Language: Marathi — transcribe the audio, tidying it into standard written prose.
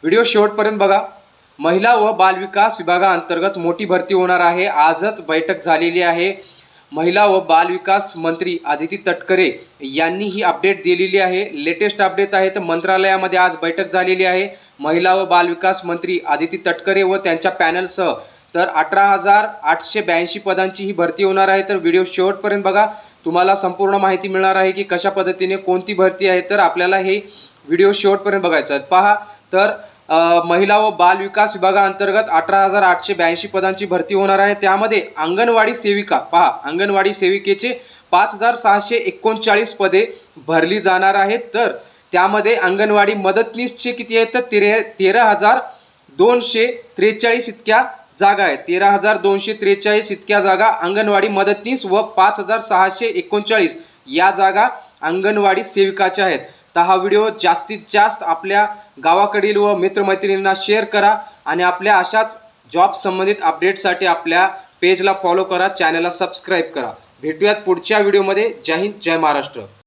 व्हिडिओ शेवटपर्यंत बघा। महिला व बालविकास विभागाअंतर्गत मोठी भरती होणार आहे। आजच बैठक झालेली आहे। महिला व बालविकास मंत्री आदिती तटकरे यांनी ही अपडेट दिलेली आहे। लेटेस्ट अपडेट आहे। तर मंत्रालयामध्ये आज बैठक झालेली आहे। महिला व बालविकास मंत्री आदिती तटकरे व त्यांच्या पॅनलसह तर 18,882 पदांची ही भरती होणार आहे। तर व्हिडिओ शेवटपर्यंत बघा, तुम्हाला संपूर्ण माहिती मिळणार आहे की कशा पद्धतीने कोणती भरती आहे। तर आपल्याला हे व्हिडिओ शेवटपर्यंत बघायचा आहे। पहा, तर महिला व बाल विकास विभागाअंतर्गत 18,882 पदांची भरती होणार आहे। त्यामध्ये अंगणवाडी सेविका, पहा, अंगणवाडी सेविकेचे 5,639 पदे भरली जाणार आहेत। तर त्यामध्ये अंगणवाडी मदतनीसचे किती आहेत? तर 13,243 इतक्या जागा आहेत। 13,243 इतक्या जागा अंगणवाडी मदतनीस व 5,639 या जागा अंगणवाडी सेविकाच्या आहेत। तर हा व्हिडिओ जास्तीत जास्त आपल्या गावाकडील व मित्रमैत्रिणींना शेअर करा आणि आपल्या अशाच जॉब संबंधित अपडेटसाठी आपल्या पेजला फॉलो करा, चॅनलला सबस्क्राईब करा। भेटूयात पुढच्या व्हिडिओमध्ये। जय हिंद, जय महाराष्ट्र।